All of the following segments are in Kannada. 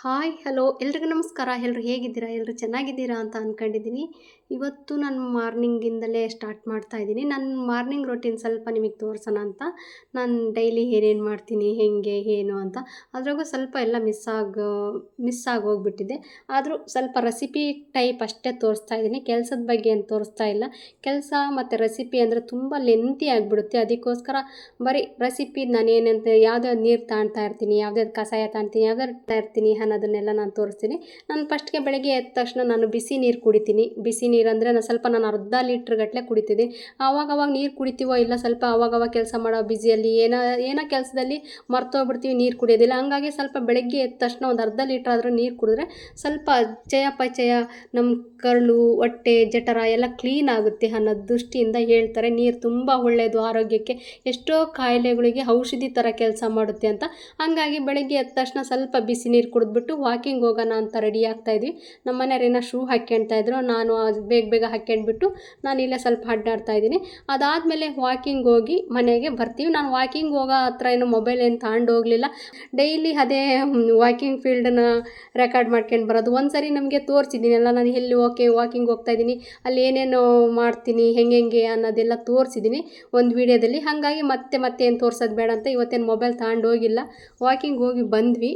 ಹಾಯ್ ಹಲೋ ಎಲ್ರಿಗೂ ನಮಸ್ಕಾರ. ಎಲ್ಲರೂ ಹೇಗಿದ್ದೀರಾ? ಎಲ್ಲರೂ ಚೆನ್ನಾಗಿದ್ದೀರಾ ಅಂತ ಅಂದ್ಕೊಂಡಿದ್ದೀನಿ. ಇವತ್ತು ನಾನು ಮಾರ್ನಿಂಗಿಂದಲೇ ಸ್ಟಾರ್ಟ್ ಮಾಡ್ತಾ ಇದ್ದೀನಿ. ನನ್ನ ಮಾರ್ನಿಂಗ್ ರೊಟೀನ್ ಸ್ವಲ್ಪ ನಿಮಗೆ ತೋರಿಸೋಣ ಅಂತ ನಾನು ಡೈಲಿ ಏನೇನು ಮಾಡ್ತೀನಿ, ಹೇಗೆ ಏನು ಅಂತ. ಅದ್ರಾಗೂ ಸ್ವಲ್ಪ ಎಲ್ಲ ಮಿಸ್ ಆಗೋಗ್ಬಿಟ್ಟಿದೆ. ಆದರೂ ಸ್ವಲ್ಪ ರೆಸಿಪಿ ಟೈಪ್ ಅಷ್ಟೇ ತೋರಿಸ್ತಾ ಇದ್ದೀನಿ. ಕೆಲಸದ ಬಗ್ಗೆ ಏನು ತೋರಿಸ್ತಾ ಇಲ್ಲ. ಕೆಲಸ ಮತ್ತು ರೆಸಿಪಿ ಅಂದರೆ ತುಂಬ ಲೆಂತಿ ಆಗಿಬಿಡುತ್ತೆ. ಅದಕ್ಕೋಸ್ಕರ ಬರೀ ರೆಸಿಪಿ ನಾನು ಏನಂತ ಯಾವ್ದಾವ್ದು ನೀರು ತಾಣ್ತಾ ಇರ್ತೀನಿ, ಯಾವ್ದಾವ್ದು ಕಷಾಯ ತಾಣ್ತೀನಿ, ಯಾವ್ದಾದ್ರು ಇರ್ತೀನಿ ಅನ್ನೋದನ್ನೆಲ್ಲ ನಾನು ತೋರಿಸ್ತೀನಿ. ನಾನು ಫಸ್ಟ್ಗೆ ಬೆಳಗ್ಗೆ ಎದ್ದ ತಕ್ಷಣ ನಾನು ಬಿಸಿ ನೀರು ಕುಡಿತೀನಿ. ಬಿಸಿ ನೀರು ಅಂದರೆ ನಾನು ಅರ್ಧ ಲೀಟ್ರ್ ಗಟ್ಟಲೆ ಕುಡಿತೀನಿ. ಆವಾಗವಾಗ ನೀರು ಕುಡಿತೀವೋ ಇಲ್ಲ, ಸ್ವಲ್ಪ ಆವಾಗವಾಗ ಕೆಲಸ ಮಾಡೋ ಬ್ಯುಸಿಯಲ್ಲಿ ಏನೋ ಕೆಲಸದಲ್ಲಿ ಮರ್ತೋಗ್ಬಿಡ್ತೀವಿ, ನೀರು ಕುಡಿಯೋದಿಲ್ಲ. ಹಂಗಾಗಿ ಸ್ವಲ್ಪ ಬೆಳಗ್ಗೆ ಎದ್ದ ತಕ್ಷಣ ಒಂದು ಅರ್ಧ ಲೀಟ್ರ್ ಆದರೂ ನೀರು ಕುಡಿದ್ರೆ ಸ್ವಲ್ಪ ಚಯಾಪಚಯ, ನಮ್ಮ ಕರಳು, ಹೊಟ್ಟೆ, ಜಠರ ಎಲ್ಲ ಕ್ಲೀನ್ ಆಗುತ್ತೆ ಅನ್ನೋ ದೃಷ್ಟಿಯಿಂದ ಹೇಳ್ತಾರೆ. ನೀರು ತುಂಬ ಒಳ್ಳೆಯದು ಆರೋಗ್ಯಕ್ಕೆ, ಎಷ್ಟೋ ಕಾಯಿಲೆಗಳಿಗೆ ಔಷಧಿ ಥರ ಕೆಲಸ ಮಾಡುತ್ತೆ ಅಂತ. ಹಂಗಾಗಿ ಬೆಳಗ್ಗೆ ಎದ್ದ ತಕ್ಷಣ ಸ್ವಲ್ಪ ಬಿಸಿ ನೀರು ಕುಡಿದ್ಬಿಟ್ಟು ವಾಕಿಂಗ್ ಹೋಗೋಣ ಅಂತ ರೆಡಿ ಆಗ್ತಾಯಿದ್ವಿ. ನಮ್ಮ ಮನೆಯವ್ರೇನೋ ಶೂ ಹಾಕ್ಕೊಳ್ತಾ ಇದ್ರು. ನಾನು ಬೇಗ ಹಾಕ್ಕೊಂಡ್ಬಿಟ್ಟು ನಾನು ಇಲ್ಲೇ ಸ್ವಲ್ಪ ಅಡ್ಡಾಡ್ತಾ ಇದ್ದೀನಿ. ಅದಾದಮೇಲೆ ವಾಕಿಂಗ್ ಹೋಗಿ ಮನೆಗೆ ಬರ್ತೀವಿ. ನಾನು ವಾಕಿಂಗ್ ಹೋಗೋ ಹತ್ರ ಏನು ಮೊಬೈಲ್ ಏನು ತಗೊಂಡು ಹೋಗಲಿಲ್ಲ. ಡೈಲಿ ಅದೇ ವಾಕಿಂಗ್ ಫೀಲ್ಡನ್ನ ರೆಕಾರ್ಡ್ ಮಾಡ್ಕೊಂಡು ಬರೋದು. ಒಂದು ಸರಿ ನಮಗೆ ತೋರಿಸಿದ್ದೀನಿ ಅಲ್ಲ, ನಾನು ಎಲ್ಲಿ ವಾಕಿಂಗ್ ಹೋಗ್ತಾ ಇದ್ದೀನಿ, ಅಲ್ಲಿ ಏನೇನು ಮಾಡ್ತೀನಿ, ಹೆಂಗೆ ಅನ್ನೋದೆಲ್ಲ ತೋರಿಸಿದ್ದೀನಿ ಒಂದು ವೀಡಿಯೋದಲ್ಲಿ. ಹಾಗಾಗಿ ಮತ್ತೆ ಏನು ತೋರಿಸೋದು ಬೇಡ ಅಂತ ಇವತ್ತೇನು ಮೊಬೈಲ್ ತಗೊಂಡು ಹೋಗಿಲ್ಲ. ವಾಕಿಂಗ್ ಹೋಗಿ ಬಂದ್ವಿ.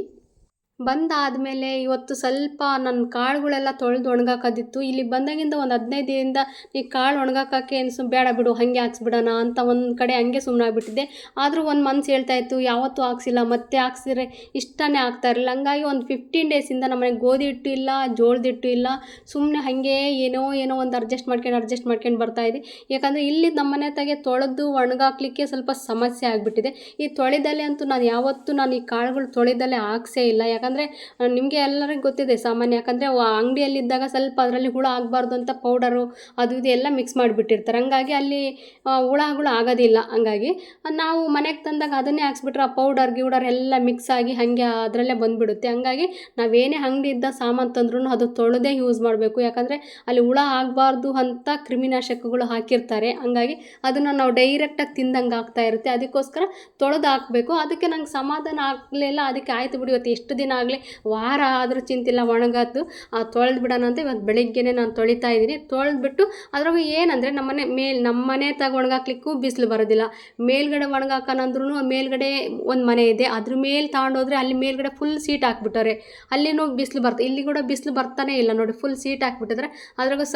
ಬಂದಾದಮೇಲೆ ಇವತ್ತು ಸ್ವಲ್ಪ ನನ್ನ ಕಾಳುಗಳೆಲ್ಲ ತೊಳೆದು ಒಣಗಾಕೋದಿತ್ತು. ಇಲ್ಲಿ ಬಂದಾಗಿಂದ ಒಂದು 15 ದಿನದಿಂದ ಈ ಕಾಳು ಒಣಗಾಕೋಕ್ಕೆ ಏನು ಬೇಡ ಬಿಡು, ಹಾಗೆ ಹಾಕ್ಸ್ಬಿಡೋಣ ಅಂತ ಒಂದು ಕಡೆ ಹಂಗೆ ಸುಮ್ಮನಾಗ್ಬಿಟ್ಟಿದ್ದೆ. ಆದರೂ ಒಂದು ಮನ್ಸು ಹೇಳ್ತಾಯಿತ್ತು, ಯಾವತ್ತೂ ಹಾಕ್ಸಿಲ್ಲ, ಮತ್ತೆ ಹಾಕ್ಸಿದ್ರೆ ಇಷ್ಟನೇ ಆಗ್ತಾ ಇರಲಿಲ್ಲ. ಹಂಗಾಗಿ ಒಂದು 15 ಡೇಸಿಂದ ನಮ್ಮ ಮನೆಗೆ ಗೋಧಿ ಹಿಟ್ಟು ಇಲ್ಲ, ಜೋಳದ ಹಿಟ್ಟು ಇಲ್ಲ. ಸುಮ್ಮನೆ ಹಾಗೆ ಏನೋ ಒಂದು ಅಡ್ಜಸ್ಟ್ ಮಾಡ್ಕೊಂಡು ಬರ್ತಾಯಿದ್ದೆ. ಯಾಕಂದರೆ ಇಲ್ಲಿ ನಮ್ಮ ಮನೆ ತಾಗೆ ತೊಳೆದು ಒಣಗಾಕ್ಲಿಕ್ಕೆ ಸ್ವಲ್ಪ ಸಮಸ್ಯೆ ಆಗಿಬಿಟ್ಟಿದೆ. ಈ ತೊಳೆದಲ್ಲೇ ಅಂತೂ ನಾನು ಈ ಕಾಳುಗಳು ತೊಳೆದಲ್ಲೇ ಹಾಕ್ಸೇ ಇಲ್ಲ. ಯಾಕಂದರೆ ನಿಮಗೆ ಎಲ್ಲರಿಗೂ ಗೊತ್ತಿದೆ ಸಾಮಾನ್ಯ. ಯಾಕಂದರೆ ಅಂಗಡಿಯಲ್ಲಿದ್ದಾಗ ಸ್ವಲ್ಪ ಅದರಲ್ಲಿ ಹುಳ ಆಗಬಾರ್ದು ಅಂತ ಪೌಡರು ಅದು ಇದು ಎಲ್ಲ ಮಿಕ್ಸ್ ಮಾಡಿಬಿಟ್ಟಿರ್ತಾರೆ. ಹಂಗಾಗಿ ಅಲ್ಲಿ ಹುಳಗಳು ಆಗೋದಿಲ್ಲ. ಹಂಗಾಗಿ ನಾವು ಮನೆಗೆ ತಂದಾಗ ಅದನ್ನೇ ಹಾಕ್ಸ್ಬಿಟ್ರೆ ಆ ಗಿೌಡರ್ ಎಲ್ಲ ಮಿಕ್ಸ್ ಆಗಿ ಹಾಗೆ ಅದರಲ್ಲೇ ಬಂದುಬಿಡುತ್ತೆ. ಹಂಗಾಗಿ ನಾವೇನೇ ಅಂಗಡಿಯಿಂದ ಸಾಮಾನು ತಂದ್ರೂ ಅದು ತೊಳೆದೇ ಯೂಸ್ ಮಾಡಬೇಕು. ಯಾಕಂದರೆ ಅಲ್ಲಿ ಹುಳ ಆಗಬಾರ್ದು ಅಂತ ಕ್ರಿಮಿನಾಶಕಗಳು ಹಾಕಿರ್ತಾರೆ. ಹಂಗಾಗಿ ಅದನ್ನು ನಾವು ಡೈರೆಕ್ಟಾಗಿ ತಿಂದಂಗೆ ಆಗ್ತಾ ಇರುತ್ತೆ. ಅದಕ್ಕೋಸ್ಕರ ತೊಳೆದು ಹಾಕಬೇಕು. ಅದಕ್ಕೆ ನಂಗೆ ಸಮಾಧಾನ ಆಗಲಿಲ್ಲ. ಅದಕ್ಕೆ ಆಯಿತು ಬಿಡಿ, ಇವತ್ತು ಎಷ್ಟು ದಿನ ಆಗಲಿ, ವಾರ ಆದರೂ ಚಿಂತಿಲ್ಲ, ಒಣಗಾತು ತೊಳೆದು ಬಿಡೋಣ ಅಂತ ಇವತ್ತು ಬೆಳಗ್ಗೆನೇ ನಾನು ತೊಳಿತಾ ಇದ್ದೀನಿ. ತೊಳೆದ್ಬಿಟ್ಟು ಅದ್ರಾಗ ಏನಂದರೆ ನಮ್ಮ ಮನೆ ತಾಗ ಒಣಗಾಕ್ಲಿಕ್ಕೂ ಬಿಸಿಲು ಬರೋದಿಲ್ಲ. ಮೇಲ್ಗಡೆ ಒಣಗಾಕೋಣಂದ್ರೂ ಮೇಲ್ಗಡೆ ಒಂದು ಮನೆ ಇದೆ, ಅದ್ರ ಮೇಲೆ ತಗೊಂಡೋದ್ರೆ ಅಲ್ಲಿ ಮೇಲ್ಗಡೆ ಫುಲ್ ಸೀಟ್ ಹಾಕ್ಬಿಟ್ಟಾರೆ. ಅಲ್ಲಿನೂ ಬಿಸಿಲು ಬರ್ತದೆ, ಇಲ್ಲಿ ಕೂಡ ಬಿಸಿಲು ಬರ್ತಾನೆ ಇಲ್ಲ ನೋಡಿ, ಫುಲ್ ಸೀಟ್ ಹಾಕ್ಬಿಟ್ಟಿದ್ರೆ. ಅದ್ರಾಗ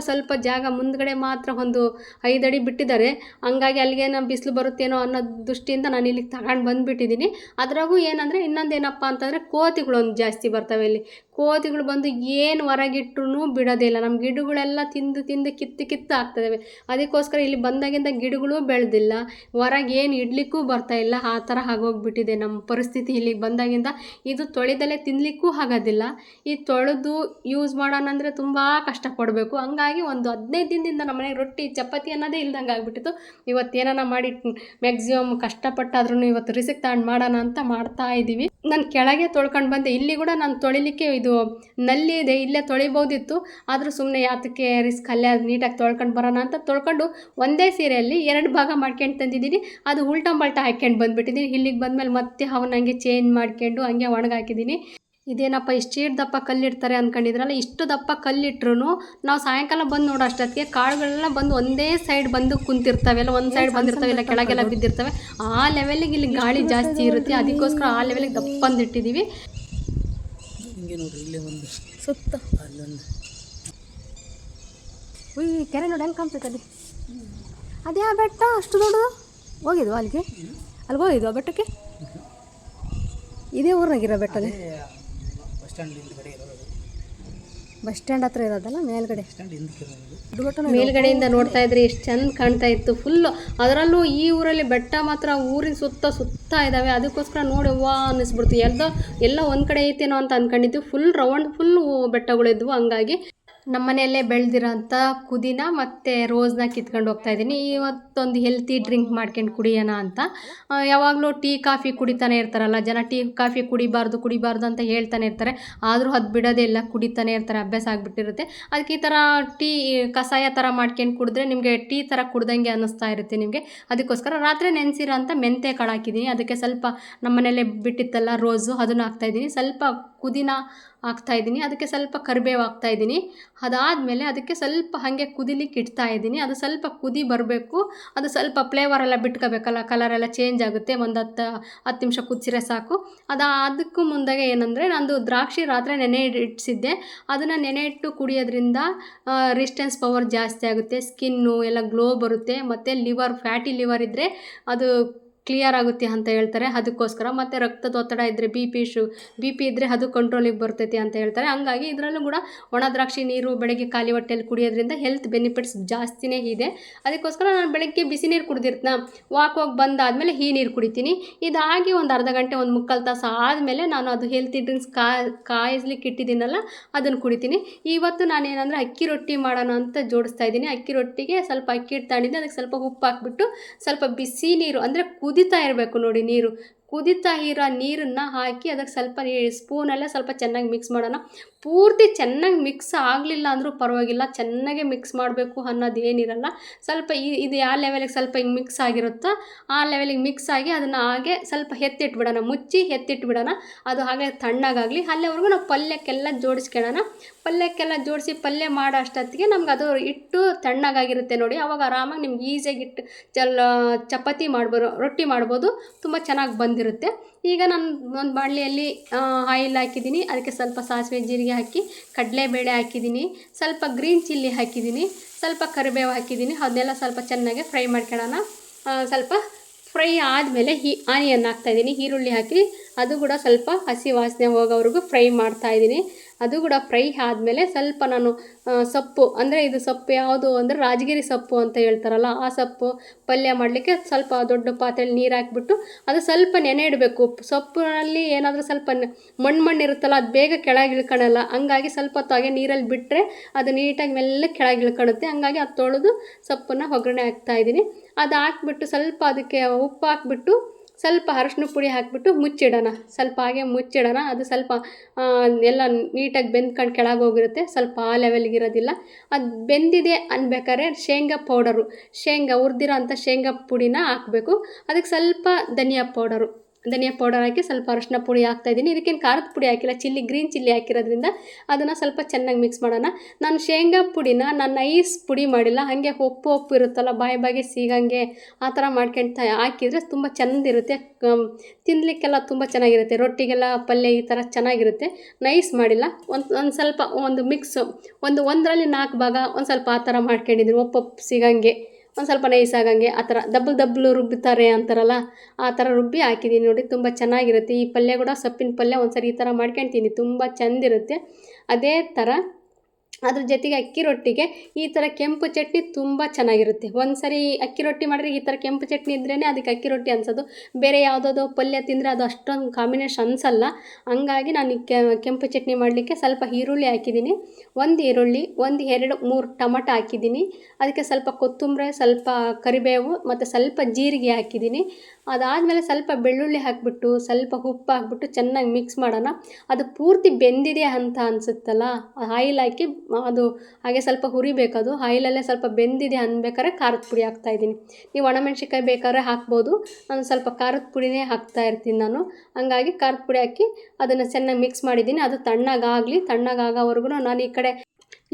ಸ್ವಲ್ಪ ಜಾಗ ಮುಂದ್ಗಡೆ ಮಾತ್ರ ಒಂದು 5 ಅಡಿ ಬಿಟ್ಟಿದ್ದಾರೆ. ಹಂಗಾಗಿ ಅಲ್ಲಿಗೇನೋ ಬಿಸಿಲು ಬರುತ್ತೇನೋ ಅನ್ನೋ ದೃಷ್ಟಿಯಿಂದ ನಾನು ಇಲ್ಲಿಗೆ ತಗೊಂಡು ಬಂದುಬಿಟ್ಟಿದ್ದೀನಿ. ಅದ್ರಾಗೂ ಏನಂದರೆ ಇನ್ನೊಂದೇನಪ್ಪ ಅಂತಂದರೆ ಕೋತಿಗಳು ಒಂದು ಜಾಸ್ತಿ ಬರ್ತವೆ ಇಲ್ಲಿ. ಕೋತಿಗಳು ಬಂದು ಏನು ಹೊರಗಿಟ್ರೂ ಬಿಡೋದಿಲ್ಲ. ನಮ್ಮ ಗಿಡಗಳೆಲ್ಲ ತಿಂದು ಕಿತ್ತು ಆಗ್ತವೆ. ಅದಕ್ಕೋಸ್ಕರ ಇಲ್ಲಿ ಬಂದಾಗಿಂದ ಗಿಡಗಳು ಬೆಳೆದಿಲ್ಲ, ಹೊರಗೆ ಏನು ಇಡ್ಲಿಕ್ಕೂ ಬರ್ತಾಯಿಲ್ಲ. ಆ ಥರ ಆಗೋಗ್ಬಿಟ್ಟಿದೆ ನಮ್ಮ ಪರಿಸ್ಥಿತಿ ಇಲ್ಲಿಗೆ ಬಂದಾಗಿಂದ. ಇದು ತೊಳೆದಲ್ಲೇ ತಿನ್ನಲಿಕ್ಕೂ ಆಗೋದಿಲ್ಲ. ಈ ತೊಳೆದು ಯೂಸ್ ಮಾಡೋಣಂದರೆ ತುಂಬ ಕಷ್ಟಪಡಬೇಕು. ಹಂಗಾಗಿ ಒಂದು 15 ದಿನದಿಂದ ನಮ್ಮ ಮನೆಗೆ ರೊಟ್ಟಿ ಚಪಾತಿ ಅನ್ನೋದೇ ಇಲ್ದಂಗೆ ಆಗಿಬಿಟ್ಟಿತ್ತು. ಇವತ್ತೇನಾನ ಮಾಡಿ ಮ್ಯಾಕ್ಸಿಮಮ್ ಕಷ್ಟಪಟ್ಟಾದ್ರೂ ಇವತ್ತು ರಿಸಿಕ್ ತಗೊಂಡು ಮಾಡೋಣ ಅಂತ ಮಾಡ್ತಾ ಇದ್ದೀವಿ. ನಾನು ಕೆಳಗೆ ತೊಳ್ಕೊಂಡು ಬಂದೆ. ಇಲ್ಲಿ ಕೂಡ ನಾನು ತೊಳಿಲಿಕ್ಕೆ ಇದು ನಲ್ಲಿ ಇದೆ, ಇಲ್ಲೇ ತೊಳಿಬೋದಿತ್ತು. ಆದರೂ ಸುಮ್ಮನೆ ಯಾತಕ್ಕೆ ರಿಸ್ಕ್, ಅಲ್ಲೇ ಅದು ನೀಟಾಗಿ ತೊಳ್ಕೊಂಡು ಬರೋಣ ಅಂತ ತೊಳ್ಕೊಂಡು ಒಂದೇ ಸೀರೆಯಲ್ಲಿ 2 ಭಾಗ ಮಾಡ್ಕೊಂಡು ತಂದಿದ್ದೀನಿ. ಅದು ಉಲ್ಟಾ ಬಲ್ಟಾ ಹಾಕ್ಕೊಂಡು ಬಂದುಬಿಟ್ಟಿದ್ದೀನಿ. ಇಲ್ಲಿಗೆ ಬಂದಮೇಲೆ ಮತ್ತೆ ಅವನ್ನ ಹಂಗೆ ಚೇಂಜ್ ಮಾಡ್ಕೊಂಡು ಹಂಗೆ ಒಣಗಾಕಿದ್ದೀನಿ. ಇದೇನಪ್ಪ ಇಷ್ಟು ದಪ್ಪ ಕಲ್ಲಿಡ್ತಾರೆ ಅಂದ್ಕೊಂಡಿದ್ರಲ್ಲ, ಇಷ್ಟು ದಪ್ಪ ಕಲ್ಲಿಟ್ರು ನಾವು ಸಾಯಂಕಾಲ ಬಂದು ನೋಡೋ ಅಷ್ಟೊತ್ತಿಗೆ ಕಾಳುಗಳೆಲ್ಲ ಬಂದು ಒಂದೇ ಸೈಡ್ ಬಂದು ಕುಂತಿರ್ತವೆ, ಎಲ್ಲ ಒಂದು ಸೈಡ್ ಬಂದಿರ್ತವೆ, ಇಲ್ಲ ಕೆಳಗೆಲ್ಲ ಬಿದ್ದಿರ್ತವೆ. ಆ ಲೆವೆಲಿಗೆ ಇಲ್ಲಿ ಗಾಳಿ ಜಾಸ್ತಿ ಇರುತ್ತೆ. ಅದಕ್ಕೋಸ್ಕರ ಆ ಲೆವೆಲಿಗೆ ದಪ್ಪಂದಿಟ್ಟಿದ್ದೀವಿ. ಸುತ್ತ ಕೆರೆ ನೋಡಿ ಹೆಂಗೆ ಕಾಣ್ತೈತೆ ಅಲ್ಲಿ. ಅದೇ ಆ ಬೆಟ್ಟ ಅಷ್ಟು ದೊಡ್ಡದು. ಹೋಗಿದ್ವಾ ಅಲ್ಲಿಗೆ ಹೋಗಿದ್ವಾ ಬೆಟ್ಟಕ್ಕೆ? ಇದೇ ಊರಾಗಿರೋ ಬೆಟ್ಟಲ್ಲಿ ಬಸ್ ಸ್ಟ್ಯಾಂಡ್ ಹತ್ರ ಇರೋದಲ್ಲ, ಮೇಲ್ಗಡೆಯಿಂದ ನೋಡ್ತಾ ಇದ್ರೆ ಎಷ್ಟು ಚಂದ ಕಾಣ್ತಾ ಇತ್ತು ಫುಲ್ಲು. ಅದರಲ್ಲೂ ಈ ಊರಲ್ಲಿ ಬೆಟ್ಟ ಮಾತ್ರ ಊರಿನ ಸುತ್ತ ಇದ್ದಾವೆ. ಅದಕ್ಕೋಸ್ಕರ ನೋಡಿ ವಾ ಅನ್ನಿಸ್ಬಿಡ್ತು. ಎಲ್ಲ ಒಂದು ಕಡೆ ಐತೇನೋ ಅಂತ ಅಂದ್ಕೊಂಡಿದ್ದು. ಫುಲ್ ರೌಂಡ್ ಫುಲ್ಲು ಬೆಟ್ಟಗಳಿದ್ವು. ಹಂಗಾಗಿ ನಮ್ಮ ಮನೆಯಲ್ಲೇ ಬೆಳೆದಿರೋಂಥ ಪುದೀನ ಮತ್ತು ರೋಸ್ನ ಕಿತ್ಕೊಂಡು ಹೋಗ್ತಾಯಿದ್ದೀನಿ. ಇವತ್ತೊಂದು ಹೆಲ್ತಿ ಡ್ರಿಂಕ್ ಮಾಡ್ಕೊಂಡು ಕುಡಿಯೋಣ ಅಂತ. ಯಾವಾಗಲೂ ಟೀ ಕಾಫಿ ಕುಡಿತಾನೆ ಇರ್ತಾರಲ್ಲ ಜನ, ಟೀ ಕಾಫಿ ಕುಡಿಬಾರ್ದು ಅಂತ ಹೇಳ್ತಾನೆ ಇರ್ತಾರೆ. ಆದರೂ ಅದು ಬಿಡೋದೇ ಇಲ್ಲ, ಕುಡಿತಾನೆ ಇರ್ತಾರೆ, ಅಭ್ಯಾಸ ಆಗಿಬಿಟ್ಟಿರುತ್ತೆ. ಅದಕ್ಕೆ ಈ ಥರ ಟೀ ಕಷಾಯ ಥರ ಮಾಡ್ಕೊಂಡು ಕುಡಿದ್ರೆ ನಿಮಗೆ ಟೀ ಥರ ಕುಡ್ದಂಗೆ ಅನ್ನಿಸ್ತಾ ಇರುತ್ತೆ ನಿಮಗೆ. ಅದಕ್ಕೋಸ್ಕರ ರಾತ್ರಿ ನೆನೆಸಿರೋ ಅಂತ ಮೆಂತ್ಯ ಕಾಳು ಹಾಕಿದ್ದೀನಿ. ಅದಕ್ಕೆ ಸ್ವಲ್ಪ ನಮ್ಮ ಮನೆಯಲ್ಲೇ ಬಿಟ್ಟಿತ್ತಲ್ಲ ರೋಸು, ಅದನ್ನು ಹಾಕ್ತಾಯಿದ್ದೀನಿ. ಸ್ವಲ್ಪ ಪುದೀನ ಹಾಕ್ತಾಯಿದ್ದೀನಿ, ಅದಕ್ಕೆ ಸ್ವಲ್ಪ ಕರಿಬೇವು ಹಾಕ್ತಾಯಿದ್ದೀನಿ. ಅದಾದಮೇಲೆ ಅದಕ್ಕೆ ಸ್ವಲ್ಪ ಹಾಗೆ ಕುದಿಲಿಕ್ಕೆ ಇಡ್ತಾಯಿದ್ದೀನಿ. ಅದು ಸ್ವಲ್ಪ ಕುದಿ ಬರಬೇಕು, ಅದು ಸ್ವಲ್ಪ ಫ್ಲೇವರೆಲ್ಲ ಬಿಟ್ಕೋಬೇಕಲ್ಲ, ಕಲರೆಲ್ಲ ಚೇಂಜ್ ಆಗುತ್ತೆ. ಒಂದು 10 ನಿಮಿಷ ಕುದಿಸಿದ್ರೆ ಸಾಕು. ಅದಕ್ಕೂ ಮುಂದಾಗೆ ಏನಂದರೆ, ನಂದು ದ್ರಾಕ್ಷಿ ರಾತ್ರಿ ನೆನೆ ಇಡಿಸಿದ್ದೆ. ಅದನ್ನು ನೆನೆ ಇಟ್ಟು ಕುಡಿಯೋದ್ರಿಂದ ರೆಸಿಸ್ಟೆನ್ಸ್ ಪವರ್ ಜಾಸ್ತಿ ಆಗುತ್ತೆ, ಸ್ಕಿನ್ನು ಎಲ್ಲ ಗ್ಲೋ ಬರುತ್ತೆ, ಮತ್ತು ಫ್ಯಾಟಿ ಲಿವರ್ ಇದ್ದರೆ ಅದು ಕ್ಲಿಯರ್ ಆಗುತ್ತೆ ಅಂತ ಹೇಳ್ತಾರೆ. ಅದಕ್ಕೋಸ್ಕರ ಮತ್ತು ರಕ್ತದೊತ್ತಡ ಇದ್ದರೆ ಬಿ ಪಿ ಇದ್ದರೆ ಅದು ಕಂಟ್ರೋಲಿಗೆ ಬರ್ತೈತಿ ಅಂತ ಹೇಳ್ತಾರೆ. ಹಂಗಾಗಿ ಇದರಲ್ಲೂ ಕೂಡ ಒಣ ದ್ರಾಕ್ಷಿ ನೀರು ಬೆಳಗ್ಗೆ ಖಾಲಿ ಹೊಟ್ಟೆಯಲ್ಲಿ ಕುಡಿಯೋದ್ರಿಂದ ಹೆಲ್ತ್ ಬೆನಿಫಿಟ್ಸ್ ಜಾಸ್ತಿನೇ ಇದೆ. ಅದಕ್ಕೋಸ್ಕರ ನಾನು ಬೆಳಗ್ಗೆ ಬಿಸಿ ನೀರು ಕುಡ್ದಿರ್ತೀನಿ, ವಾಕ್ ಹೋಗಿ ಬಂದಾದಮೇಲೆ ಈ ನೀರು ಕುಡಿತೀನಿ. ಇದಾಗಿ ಒಂದು ಅರ್ಧ ಗಂಟೆ, ಒಂದು ಮುಕ್ಕಾಲು ತಾಸು ಆದಮೇಲೆ ನಾನು ಅದು ಹೆಲ್ತಿ ಡ್ರಿಂಕ್ಸ್ ಕಾಯಿಸ್ಲಿಕ್ಕೆ ಇಟ್ಟಿದ್ದೀನಲ್ಲ ಅದನ್ನು ಕುಡಿತೀನಿ. ಇವತ್ತು ನಾನೇನಂದರೆ ಅಕ್ಕಿ ರೊಟ್ಟಿ ಮಾಡೋಣ ಅಂತ ಜೋಡಿಸ್ತಾ ಇದ್ದೀನಿ. ಅಕ್ಕಿ ರೊಟ್ಟಿಗೆ ಸ್ವಲ್ಪ ಅಕ್ಕಿ ಹಿಟ್ಟು ತಗೊಂಡಿದ್ದೆ, ಅದಕ್ಕೆ ಸ್ವಲ್ಪ ಉಪ್ಪು ಹಾಕ್ಬಿಟ್ಟು ಸ್ವಲ್ಪ ಬಿಸಿ ನೀರು ಅಂದರೆ ಕುದೀತಾ ಇರಬೇಕು ನೋಡಿ, ನೀರು ಕುದೀತಾ ಇರೋ ನೀರನ್ನು ಹಾಕಿ ಅದಕ್ಕೆ ಸ್ವಲ್ಪ ಸ್ಪೂನಲ್ಲೇ ಸ್ವಲ್ಪ ಚೆನ್ನಾಗಿ ಮಿಕ್ಸ್ ಮಾಡೋಣ. ಪೂರ್ತಿ ಚೆನ್ನಾಗಿ ಮಿಕ್ಸ್ ಆಗಲಿಲ್ಲ ಅಂದರೂ ಪರವಾಗಿಲ್ಲ, ಚೆನ್ನಾಗೆ ಮಿಕ್ಸ್ ಮಾಡಬೇಕು ಅನ್ನೋದು ಏನಿರಲ್ಲ. ಸ್ವಲ್ಪ ಇದು ಯಾವ ಲೆವೆಲಿಗೆ ಸ್ವಲ್ಪ ಹಿಂಗೆ ಮಿಕ್ಸ್ ಆಗಿರುತ್ತೋ ಆ ಲೆವೆಲಿಗೆ ಮಿಕ್ಸ್ ಆಗಿ ಅದನ್ನು ಹಾಗೆ ಸ್ವಲ್ಪ ಎತ್ತಿಟ್ಬಿಡೋಣ, ಮುಚ್ಚಿ ಎತ್ತಿಟ್ಬಿಡೋಣ. ಅದು ಹಾಗೆ ತಣ್ಣಗಾಗಲಿ. ಅಲ್ಲಿವರೆಗೂ ನಾವು ಪಲ್ಯಕ್ಕೆಲ್ಲ ಜೋಡಿಸ್ಕೊಳ್ಳೋಣ. ಪಲ್ಯಕ್ಕೆಲ್ಲ ಜೋಡಿಸಿ ಪಲ್ಯ ಮಾಡೋ ಅಷ್ಟೊತ್ತಿಗೆ ನಮ್ಗೆ ಅದು ಹಿಟ್ಟು ತಣ್ಣಗಾಗಿರುತ್ತೆ ನೋಡಿ. ಆವಾಗ ಆರಾಮಾಗಿ ನಿಮ್ಗೆ ಈಸಿಯಾಗಿ ಹಿಟ್ಟು ಚಪಾತಿ ಮಾಡ್ಬೋದು, ರೊಟ್ಟಿ ಮಾಡ್ಬೋದು, ತುಂಬ ಚೆನ್ನಾಗಿ ಬಂದಿರುತ್ತೆ. ಈಗ ನಾನು ಒಂದು ಬಾಣಲೆಯಲ್ಲಿ ಆಯಿಲ್ ಹಾಕಿದ್ದೀನಿ, ಅದಕ್ಕೆ ಸ್ವಲ್ಪ ಸಾಸಿವೆ ಜೀರಿಗೆ ಹಾಕಿ ಕಡಲೆಬೇಳೆ ಹಾಕಿದ್ದೀನಿ, ಸ್ವಲ್ಪ ಗ್ರೀನ್ ಚಿಲ್ಲಿ ಹಾಕಿದ್ದೀನಿ, ಸ್ವಲ್ಪ ಕರಿಬೇವು ಹಾಕಿದ್ದೀನಿ. ಅದನ್ನೆಲ್ಲ ಸ್ವಲ್ಪ ಚೆನ್ನಾಗಿ ಫ್ರೈ ಮಾಡ್ಕೊಳ್ಳೋಣ. ಸ್ವಲ್ಪ ಫ್ರೈ ಆದಮೇಲೆ ಆನಿಯನ್ ಹಾಕ್ತಾಯಿದ್ದೀನಿ, ಈರುಳ್ಳಿ ಹಾಕಿ ಅದು ಕೂಡ ಸ್ವಲ್ಪ ಹಸಿ ವಾಸನೆ ಹೋಗೋವರೆಗೂ ಫ್ರೈ ಮಾಡ್ತಾಯಿದ್ದೀನಿ. ಅದು ಕೂಡ ಫ್ರೈ ಆದಮೇಲೆ ಸ್ವಲ್ಪ ನಾನು ಸೊಪ್ಪು, ಅಂದರೆ ಇದು ಸೊಪ್ಪು ಯಾವುದು ಅಂದರೆ ರಾಜಗಿರಿ ಸೊಪ್ಪು ಅಂತ ಹೇಳ್ತಾರಲ್ಲ, ಆ ಸೊಪ್ಪು ಪಲ್ಯ ಮಾಡಲಿಕ್ಕೆ ಸ್ವಲ್ಪ ದೊಡ್ಡ ಪಾತ್ರೆಯಲ್ಲಿ ನೀರು ಹಾಕಿಬಿಟ್ಟು ಅದು ಸ್ವಲ್ಪ ನೆನೆ ಇಡಬೇಕು. ಸೊಪ್ಪಿನಲ್ಲಿ ಏನಾದರೂ ಸ್ವಲ್ಪ ಮಣ್ಣು ಇರುತ್ತಲ್ಲ, ಅದು ಬೇಗ ಕೆಳಗೆ ಇಳ್ಕೊಳ್ಳಲ್ಲ. ಹಂಗಾಗಿ ಸ್ವಲ್ಪ ಹೊತ್ತು ಹಾಗೆ ನೀರಲ್ಲಿ ಬಿಟ್ಟರೆ ಅದು ನೀಟಾಗಿ ಮೆಲ್ಲ ಕೆಳಗೆ ಇಳ್ಕೊಳ್ಳುತ್ತೆ. ಹಂಗಾಗಿ ಅದು ತೊಳೆದು ಸೊಪ್ಪನ್ನು ಒಗ್ಗರಣೆ ಹಾಕ್ತಾಯಿದ್ದೀನಿ. ಅದು ಹಾಕ್ಬಿಟ್ಟು ಸ್ವಲ್ಪ ಅದಕ್ಕೆ ಉಪ್ಪು ಹಾಕ್ಬಿಟ್ಟು ಸ್ವಲ್ಪ ಅರಶಿನ ಪುಡಿ ಹಾಕಿಬಿಟ್ಟು ಮುಚ್ಚಿಡೋಣ. ಸ್ವಲ್ಪ ಹಾಗೆ ಮುಚ್ಚಿಡೋಣ. ಅದು ಸ್ವಲ್ಪ ಎಲ್ಲ ನೀಟಾಗಿ ಬೆಂದ್ಕೊಂಡು ಕೆಳಗೆ ಹೋಗಿರುತ್ತೆ, ಸ್ವಲ್ಪ ಆ ಲೆವೆಲ್ಗೆ ಇರೋದಿಲ್ಲ. ಅದು ಬೆಂದಿದೆ ಅನ್ಬೇಕಾದ್ರೆ ಶೇಂಗಾ ಹುರಿದಿರೋ ಅಂಥ ಶೇಂಗಾ ಪುಡಿನ ಹಾಕಬೇಕು. ಅದಕ್ಕೆ ಸ್ವಲ್ಪ ಧನಿಯಾ ಪೌಡರ್ ಹಾಕಿ ಸ್ವಲ್ಪ ಅರಶಿನ ಪುಡಿ ಹಾಕ್ತಾಯಿದ್ದೀನಿ. ಇದಕ್ಕೇನು ಖಾರದ ಪುಡಿ ಹಾಕಿಲ್ಲ, ಗ್ರೀನ್ ಚಿಲ್ಲಿ ಹಾಕಿರೋದ್ರಿಂದ ಅದನ್ನು ಸ್ವಲ್ಪ ಚೆನ್ನಾಗಿ ಮಿಕ್ಸ್ ಮಾಡೋಣ. ನಾನು ಶೇಂಗಾ ಪುಡಿನ ನೈಸ್ ಪುಡಿ ಮಾಡಿಲ್ಲ, ಹಾಗೆ ಉಪ್ಪು ಇರುತ್ತಲ್ಲ, ಬಾಯಿಗೆ ಸಿಗಂಗೆ ಆ ಥರ ಮಾಡ್ಕೊಂಡು ಹಾಕಿದರೆ ತುಂಬ ಚೆಂದಿರುತ್ತೆ, ತಿನ್ನಲಿಕ್ಕೆಲ್ಲ ತುಂಬ ಚೆನ್ನಾಗಿರುತ್ತೆ. ರೊಟ್ಟಿಗೆಲ್ಲ ಪಲ್ಯ ಈ ಥರ ಚೆನ್ನಾಗಿರುತ್ತೆ. ನೈಸ್ ಮಾಡಿಲ್ಲ, ಒಂದು ಸ್ವಲ್ಪ ಒಂದು ಮಿಕ್ಸು ಒಂದರಲ್ಲಿ 4 ಭಾಗ ಒಂದು ಸ್ವಲ್ಪ ಆ ಥರ ಮಾಡ್ಕೊಂಡಿದ್ದೀನಿ, ಉಪ್ಪು ಸಿಗಂಗೆ, ಒಂದು ಸ್ವಲ್ಪ ನೈಸ್ ಆಗಂಗೆ, ಆ ಥರ ದಬ್ಬಲು ರುಬ್ಬುತ್ತಾರೆ ಅಂತಾರಲ್ಲ, ಆ ಥರ ರುಬ್ಬಿ ಹಾಕಿದ್ದೀನಿ ನೋಡಿ. ತುಂಬ ಚೆನ್ನಾಗಿರುತ್ತೆ ಈ ಪಲ್ಯ ಕೂಡ. ಸೊಪ್ಪಿನ ಪಲ್ಯ ಒಂದು ಸರಿ ಈ ಥರ ಮಾಡ್ಕೊಳ್ತೀನಿ, ತುಂಬ ಚೆಂದಿರುತ್ತೆ. ಅದೇ ಥರ ಅದ್ರ ಜೊತೆಗೆ ಅಕ್ಕಿ ರೊಟ್ಟಿಗೆ ಈ ಥರ ಕೆಂಪು ಚಟ್ನಿ ತುಂಬ ಚೆನ್ನಾಗಿರುತ್ತೆ. ಒಂದು ಸರಿ ಅಕ್ಕಿ ರೊಟ್ಟಿ ಮಾಡಿದ್ರೆ ಈ ಥರ ಕೆಂಪು ಚಟ್ನಿ ಇದ್ರೇ ಅದಕ್ಕೆ ಅಕ್ಕಿ ರೊಟ್ಟಿ ಅನ್ಸೋದು. ಬೇರೆ ಯಾವುದಾದ್ರು ಪಲ್ಯ ತಿಂದರೆ ಅದು ಅಷ್ಟೊಂದು ಕಾಂಬಿನೇಷನ್ ಅನಿಸಲ್ಲ. ಹಂಗಾಗಿ ನಾನು ಕೆಂಪು ಚಟ್ನಿ ಮಾಡಲಿಕ್ಕೆ ಸ್ವಲ್ಪ ಈರುಳ್ಳಿ ಹಾಕಿದ್ದೀನಿ, 1 ಈರುಳ್ಳಿ, 2-3 ಟೊಮಟೊ ಹಾಕಿದ್ದೀನಿ. ಅದಕ್ಕೆ ಸ್ವಲ್ಪ ಕೊತ್ತಂಬರಿ, ಸ್ವಲ್ಪ ಕರಿಬೇವು ಮತ್ತು ಸ್ವಲ್ಪ ಜೀರಿಗೆ ಹಾಕಿದ್ದೀನಿ. ಅದಾದಮೇಲೆ ಸ್ವಲ್ಪ ಬೆಳ್ಳುಳ್ಳಿ ಹಾಕಿಬಿಟ್ಟು ಸ್ವಲ್ಪ ಉಪ್ಪು ಹಾಕ್ಬಿಟ್ಟು ಚೆನ್ನಾಗಿ ಮಿಕ್ಸ್ ಮಾಡೋಣ. ಅದು ಪೂರ್ತಿ ಬೆಂದಿದೆ ಅಂತ ಅನಿಸುತ್ತಲ್ಲ, ಆಯಿಲ್ ಹಾಕಿ ಅದು ಹಾಗೆ ಸ್ವಲ್ಪ ಹುರಿಬೇಕದು. ಆಯಿಲಲ್ಲೇ ಸ್ವಲ್ಪ ಬೆಂದಿದೆ ಅನ್ಬೇಕಾದ್ರೆ ಖಾರದ ಪುಡಿ ಹಾಕ್ತಾಯಿದ್ದೀನಿ. ನೀವು ಒಣಮೆಣ್ಸಿನ್ಕಾಯಿ ಬೇಕಾದ್ರೆ ಹಾಕ್ಬೋದು, ನಾನು ಸ್ವಲ್ಪ ಖಾರದ ಪುಡಿನೇ ಹಾಕ್ತಾಯಿರ್ತೀನಿ ನಾನು. ಹಂಗಾಗಿ ಖಾರದ ಪುಡಿ ಹಾಕಿ ಅದನ್ನು ಚೆನ್ನಾಗಿ ಮಿಕ್ಸ್ ಮಾಡಿದ್ದೀನಿ. ಅದು ತಣ್ಣಗಾಗೋವರೆಗೂ ನಾನು ಈ ಕಡೆ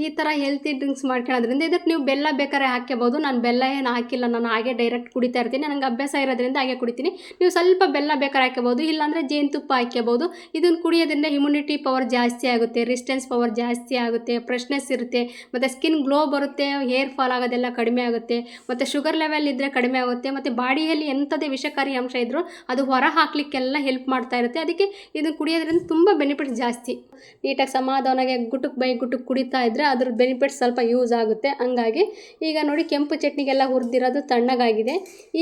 ಈ ಥರ ಹೆಲ್ತಿ ಡ್ರಿಂಕ್ಸ್ ಮಾಡ್ಕೊಳ್ಳೋದ್ರಿಂದ ಇದಕ್ಕೆ ನೀವು ಬೆಲ್ಲ ಬೇಕಾದ್ರೆ ಹಾಕ್ಕೋಬೋದು. ನಾನು ಬೆಲ್ಲ ಏನು ಹಾಕಿಲ್ಲ, ನಾನು ಹಾಗೆ ಡೈರೆಕ್ಟ್ ಕುಡಿತಾ ಇರ್ತೀನಿ, ನನಗೆ ಅಭ್ಯಾಸ ಇರೋದ್ರಿಂದ ಹಾಗೆ ಕುಡಿತೀನಿ. ನೀವು ಸ್ವಲ್ಪ ಬೆಲ್ಲ ಬೇಕಾದ್ರೆ ಹಾಕ್ಕೋಬೋದು, ಇಲ್ಲಾಂದರೆ ಜೇನುತುಪ್ಪ ಹಾಕ್ಕೋಬೋದು. ಇದನ್ನು ಕುಡಿಯೋದ್ರಿಂದ ಇಮ್ಯುನಿಟಿ ಪವರ್ ಜಾಸ್ತಿ ಆಗುತ್ತೆ, ರೆಸಿಸ್ಟೆನ್ಸ್ ಪವರ್ ಜಾಸ್ತಿ ಆಗುತ್ತೆ, ಫ್ರೆಶ್ನೆಸ್ ಇರುತ್ತೆ, ಮತ್ತು ಸ್ಕಿನ್ ಗ್ಲೋ ಬರುತ್ತೆ, ಹೇರ್ ಫಾಲ್ ಆಗೋದೆಲ್ಲ ಕಡಿಮೆ ಆಗುತ್ತೆ, ಮತ್ತು ಶುಗರ್ ಲೆವೆಲ್ ಇದ್ದರೆ ಕಡಿಮೆ ಆಗುತ್ತೆ, ಮತ್ತು ಬಾಡಿಯಲ್ಲಿ ಎಂಥದೇ ವಿಷಕಾರಿ ಅಂಶ ಇದ್ದರೂ ಅದು ಹೊರ ಹಾಕಲಿಕ್ಕೆಲ್ಲ ಹೆಲ್ಪ್ ಮಾಡ್ತಾ ಇರುತ್ತೆ. ಅದಕ್ಕೆ ಇದನ್ನು ಕುಡಿಯೋದ್ರಿಂದ ತುಂಬ ಬೆನಿಫಿಟ್ಸ್ ಜಾಸ್ತಿ. ನೀಟಾಗಿ ಸಮಾಧಾನವಾಗಿ ಗುಟುಕ್ ಕುಡಿತಾ ಇದ್ದರೆ ಅದ್ರ ಬೆನಿಫಿಟ್ಸ್ ಸ್ವಲ್ಪ ಯೂಸ್ ಆಗುತ್ತೆ. ಹಂಗಾಗಿ ಈಗ ನೋಡಿ ಕೆಂಪು ಚಟ್ನಿಗೆಲ್ಲ ಹುರಿದಿರೋದು ತಣ್ಣಗಾಗಿದೆ.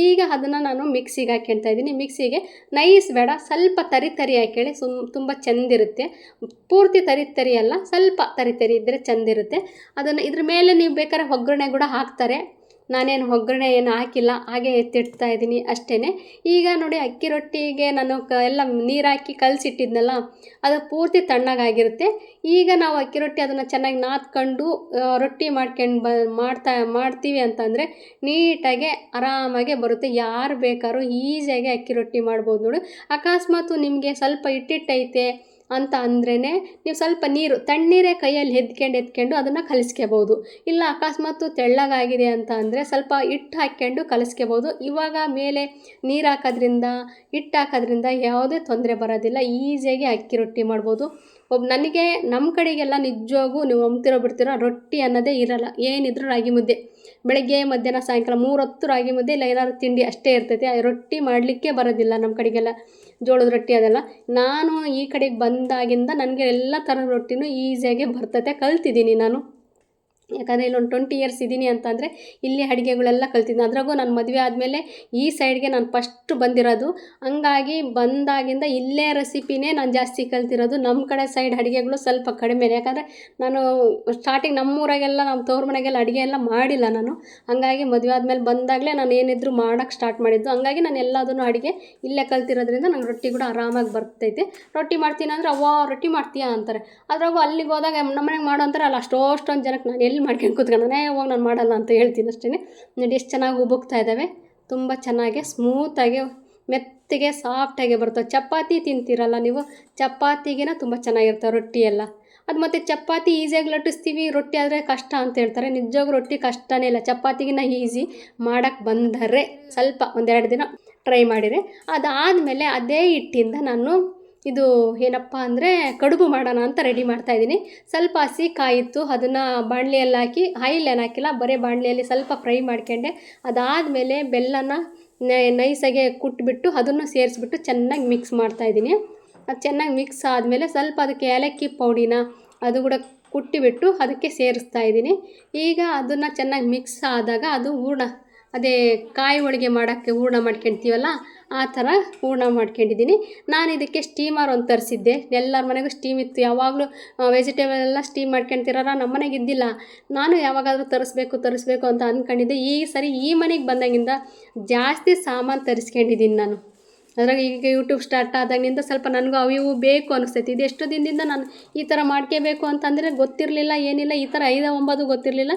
ಈಗ ಅದನ್ನು ನಾನು ಮಿಕ್ಸಿಗೆ ಹಾಕ್ಕೊಳ್ತಾ ಇದ್ದೀನಿ. ಮಿಕ್ಸಿಗೆ ನೈಸ್ ಬೇಡ, ಸ್ವಲ್ಪ ತರಿ ಹಾಕೇಳಿ, ತುಂಬ ಚೆಂದಿರುತ್ತೆ. ಪೂರ್ತಿ ತರಿ ಅಲ್ಲ, ಸ್ವಲ್ಪ ತರಿ ಇದ್ದರೆ ಚೆಂದಿರುತ್ತೆ. ಅದನ್ನು ಇದ್ರ ಮೇಲೆ ನೀವು ಬೇಕಾದ್ರೆ ಒಗ್ಗರಣೆ ಕೂಡ ಹಾಕ್ತಾರೆ. ನಾನೇನು ಒಗ್ಗರಣೆ ಏನು ಹಾಕಿಲ್ಲ, ಹಾಗೆ ಎತ್ತಿಡ್ತಾ ಇದ್ದೀನಿ ಅಷ್ಟೇ. ಈಗ ನೋಡಿ ಅಕ್ಕಿ ರೊಟ್ಟಿಗೆ ನಾನು ಎಲ್ಲ ನೀರು ಹಾಕಿ ಕಲಸಿಟ್ಟಿದ್ನಲ್ಲ, ಅದು ಪೂರ್ತಿ ತಣ್ಣಗಾಗಿರುತ್ತೆ. ಈಗ ನಾವು ಅಕ್ಕಿ ರೊಟ್ಟಿ ಅದನ್ನು ಚೆನ್ನಾಗಿ ನಾದ್ಕೊಂಡು ರೊಟ್ಟಿ ಮಾಡ್ತೀವಿ ಅಂತಂದರೆ ನೀಟಾಗೆ ಆರಾಮಾಗೆ ಬರುತ್ತೆ. ಯಾರು ಬೇಕಾದ್ರೂ ಈಸಿಯಾಗಿ ಅಕ್ಕಿ ರೊಟ್ಟಿ ಮಾಡ್ಬೋದು ನೋಡಿ. ಅಕಸ್ಮಾತ್ ನಿಮಗೆ ಸ್ವಲ್ಪ ಹಿಟ್ಟಿಟ್ಟೈತೆ ಅಂತ ಅಂದ್ರೇ ನೀವು ಸ್ವಲ್ಪ ನೀರು ತಣ್ಣೀರೇ ಕೈಯಲ್ಲಿ ಎತ್ಕೊಂಡು ಅದನ್ನು ಕಲಿಸ್ಕೋಬೋದು. ಇಲ್ಲ ಅಕಸ್ಮಾತ್ ತೆಳ್ಳಗಾಗಿದೆ ಅಂತ ಅಂದರೆ ಸ್ವಲ್ಪ ಹಿಟ್ಟು ಹಾಕ್ಕೊಂಡು ಕಲಿಸ್ಕೋಬೋದು. ಇವಾಗ ಮೇಲೆ ನೀರು ಹಾಕೋದ್ರಿಂದ ಹಿಟ್ಟು ಹಾಕೋದ್ರಿಂದ ಯಾವುದೇ ತೊಂದರೆ ಬರೋದಿಲ್ಲ. ಈಸಿಯಾಗಿ ಅಕ್ಕಿ ರೊಟ್ಟಿ ಮಾಡ್ಬೋದು. ನನಗೆ ನಮ್ಮ ಕಡೆಗೆಲ್ಲ ನಿಜವಾಗೂ ನೀವು ನಂಬ್ತಿರೋ ಬಿಡ್ತಿರೋ ರೊಟ್ಟಿ ಅನ್ನೋದೇ ಇರೋಲ್ಲ. ಏನಿದ್ರು ರಾಗಿ ಮುದ್ದೆ, ಬೆಳಗ್ಗೆ ಮಧ್ಯಾಹ್ನ ಸಾಯಂಕಾಲ 3 ಹೊತ್ತು ರಾಗಿ ಮುದ್ದೆ ಇಲ್ಲ ಏನಾದ್ರು ತಿಂಡಿ ಅಷ್ಟೇ ಇರ್ತೈತೆ. ರೊಟ್ಟಿ ಮಾಡಲಿಕ್ಕೆ ಬರೋದಿಲ್ಲ ನಮ್ಮ ಕಡೆಗೆಲ್ಲ, ಜೋಳದ ರೊಟ್ಟಿ ಅದೆಲ್ಲ. ನಾನು ಈ ಕಡೆಗೆ ಬಂದಾಗಿಂದ ನನಗೆ ಎಲ್ಲ ಥರದ ರೊಟ್ಟಿನೂ ಈಸಿಯಾಗಿ ಬರ್ತೈತೆ, ಕಲ್ತಿದ್ದೀನಿ ನಾನು. ಯಾಕಂದರೆ ಇಲ್ಲೊಂದು 20 ಇಯರ್ಸ್ ಇದ್ದೀನಿ ಅಂತಂದರೆ ಇಲ್ಲಿ ಅಡುಗೆಗಳೆಲ್ಲ ಕಲ್ತಿದ್ದೀನಿ. ಅದ್ರಾಗೂ ನಾನು ಮದುವೆ ಆದಮೇಲೆ ಈ ಸೈಡ್ಗೆ ನಾನು ಫಸ್ಟ್ ಬಂದಿರೋದು. ಹಂಗಾಗಿ ಬಂದಾಗಿಂದ ಇಲ್ಲೇ ರೆಸಿಪಿನೇ ನಾನು ಜಾಸ್ತಿ ಕಲ್ತಿರೋದು. ನಮ್ಮ ಕಡೆ ಸೈಡ್ ಅಡುಗೆಗಳು ಸ್ವಲ್ಪ ಕಡಿಮೆ, ಯಾಕಂದರೆ ನಾನು ಸ್ಟಾರ್ಟಿಂಗ್ ನಮ್ಮೂರಾಗೆಲ್ಲ ನಮ್ಮ ತವ್ರ ಮನೆಗೆಲ್ಲ ಅಡುಗೆ ಎಲ್ಲ ಮಾಡಿಲ್ಲ ನಾನು. ಹಂಗಾಗಿ ಮದುವೆ ಆದಮೇಲೆ ಬಂದಾಗಲೇ ನಾನು ಏನಿದ್ರು ಮಾಡೋಕ್ಕೆ ಸ್ಟಾರ್ಟ್ ಮಾಡಿದ್ದು. ಹಂಗಾಗಿ ನಾನು ಎಲ್ಲದನ್ನು ಅಡುಗೆ ಇಲ್ಲೇ ಕಲ್ತಿರೋದ್ರಿಂದ ನಂಗೆ ರೊಟ್ಟಿ ಕೂಡ ಆರಾಮಾಗಿ ಬರ್ತೈತೆ. ರೊಟ್ಟಿ ಮಾಡ್ತೀನಿ ಅಂದರೆ ಅವ್ವ ರೊಟ್ಟಿ ಮಾಡ್ತೀಯಾ ಅಂತಾರೆ. ಅದ್ರಾಗೂ ಅಲ್ಲಿಗೆ ಹೋದಾಗ ನಮ್ಮನೆಗೆ ಮಾಡೋ ಅಂತಾರೆ ಅಲ್ಲ, ಅಷ್ಟೊಂದು ಜನಕ್ಕೆ ನಾನು ಎಲ್ಲಿ ಮಾಡ್ಕೊಂಡು ಕೂತ್ಕೊಂಡು ಹೋಗಿ ನಾನು ಮಾಡಲ್ಲ ಅಂತ ಹೇಳ್ತೀನಿ ಅಷ್ಟೇ. ನೋಡಿ ಎಷ್ಟು ಚೆನ್ನಾಗಿ ಉಬ್ಬುಕ್ತಾ ಇದ್ದಾವೆ, ತುಂಬ ಚೆನ್ನಾಗಿ ಸ್ಮೂತಾಗಿ ಮೆತ್ತಗೆ ಸಾಫ್ಟಾಗಿ ಬರ್ತವೆ. ಚಪಾತಿ ತಿಂತೀರಲ್ಲ ನೀವು, ಚಪಾತಿಗಿನ ತುಂಬ ಚೆನ್ನಾಗಿರ್ತವೆ ರೊಟ್ಟಿ ಎಲ್ಲ. ಅದು ಮತ್ತು ಚಪಾತಿ ಈಸಿಯಾಗಿ ಲಟ್ಟಿಸ್ತೀವಿ, ರೊಟ್ಟಿ ಆದರೆ ಕಷ್ಟ ಅಂತ ಹೇಳ್ತಾರೆ. ನಿಜವಾಗೂ ರೊಟ್ಟಿ ಕಷ್ಟನೇ ಇಲ್ಲ, ಚಪಾತಿಗಿನ ಈಸಿ. ಮಾಡೋಕ್ಕೆ ಬಂದರೆ ಸ್ವಲ್ಪ 1-2 ದಿನ ಟ್ರೈ ಮಾಡಿರಿ. ಅದಾದಮೇಲೆ ಅದೇ ಹಿಟ್ಟಿಂದ ನಾನು ಇದು ಏನಪ್ಪ ಅಂದರೆ ಕಡುಬು ಮಾಡೋಣ ಅಂತ ರೆಡಿ ಮಾಡ್ತಾಯಿದ್ದೀನಿ. ಸ್ವಲ್ಪ ಹಸಿ ಕಾಯಿತ್ತು, ಅದನ್ನು ಬಾಣಲೆಯಲ್ಲಿ ಹಾಕಿ, ಆಯಿಲ್ ಏನು ಹಾಕಿಲ್ಲ, ಬರೀ ಬಾಣಲೆಯಲ್ಲಿ ಸ್ವಲ್ಪ ಫ್ರೈ ಮಾಡ್ಕೊಂಡೆ. ಅದಾದಮೇಲೆ ಬೆಲ್ಲನ ನೈಸಾಗೆ ಕುಟ್ಬಿಟ್ಟು ಅದನ್ನು ಸೇರಿಸ್ಬಿಟ್ಟು ಚೆನ್ನಾಗಿ ಮಿಕ್ಸ್ ಮಾಡ್ತಾಯಿದ್ದೀನಿ. ಅದು ಚೆನ್ನಾಗಿ ಮಿಕ್ಸ್ ಆದಮೇಲೆ ಸ್ವಲ್ಪ ಅದಕ್ಕೆ ಏಲಕ್ಕಿ ಪೌಡಿನ ಅದು ಕೂಡ ಕುಟ್ಟಿಬಿಟ್ಟು ಅದಕ್ಕೆ ಸೇರಿಸ್ತಾ ಇದ್ದೀನಿ. ಈಗ ಅದನ್ನು ಚೆನ್ನಾಗಿ ಮಿಕ್ಸ್ ಆದಾಗ ಅದು ಹೂರ್ಣ, ಅದೇ ಕಾಯಿ ಹೋಳಿಗೆ ಮಾಡೋಕ್ಕೆ ಹೂರ್ಣ ಮಾಡ್ಕೊಳ್ತೀವಲ್ಲ ಆ ಥರ ಹೂರ್ಣ ಮಾಡ್ಕೊಂಡಿದ್ದೀನಿ. ನಾನು ಇದಕ್ಕೆ ಸ್ಟೀಮರ್ ಒಂದು ತರಿಸಿದ್ದೆ. ಎಲ್ಲರ ಮನೆಗೂ ಸ್ಟೀಮ್ ಇತ್ತು. ಯಾವಾಗಲೂ ವೆಜಿಟೇಬಲ್ ಎಲ್ಲ ಸ್ಟೀಮ್ ಮಾಡ್ಕೊಳ್ತಿರಲ್ಲ, ನಮ್ಮ ಮನೆಗೆ ಇದ್ದಿಲ್ಲ. ನಾನು ಯಾವಾಗಾದರೂ ತರಿಸ್ಬೇಕು ಅಂತ ಅಂದ್ಕೊಂಡಿದ್ದೆ. ಈ ಸರಿ ಈ ಮನೆಗೆ ಬಂದಾಗಿಂದ ಜಾಸ್ತಿ ಸಾಮಾನು ತರಿಸ್ಕೊಂಡಿದ್ದೀನಿ ನಾನು. ಅದ್ರಾಗ ಈಗ ಯೂಟ್ಯೂಬ್ ಸ್ಟಾರ್ಟ್ ಆದಾಗಿನಿಂದ ಸ್ವಲ್ಪ ನನಗೂ ಅವು ಇವು ಬೇಕು ಅನಿಸ್ತೈತಿ. ಇದು ಎಷ್ಟೋ ದಿನದಿಂದ ನಾನು ಈ ಥರ ಮಾಡ್ಕೋಬೇಕು ಅಂತಂದರೆ ಗೊತ್ತಿರಲಿಲ್ಲ, ಏನಿಲ್ಲ, ಈ ಥರ 5-9 ಗೊತ್ತಿರಲಿಲ್ಲ.